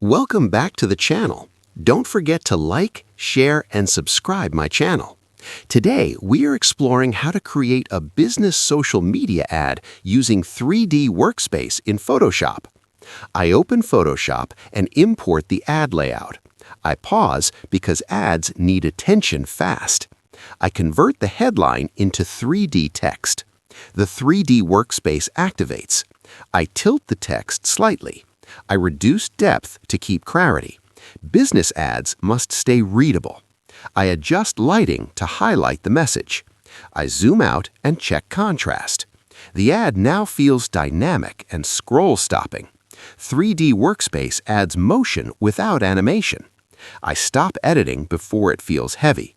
Welcome back to the channel. Don't forget to like, share, and subscribe my channel. Today, we are exploring how to create a business social media ad using 3D Workspace in Photoshop. I open Photoshop and import the ad layout. I pause because ads need attention fast. I convert the headline into 3D text. The 3D Workspace activates. I tilt the text slightly. I reduce depth to keep clarity. Business ads must stay readable. I adjust lighting to highlight the message. I zoom out and check contrast. The ad now feels dynamic and scroll-stopping. 3D Workspace adds motion without animation. I stop editing before it feels heavy.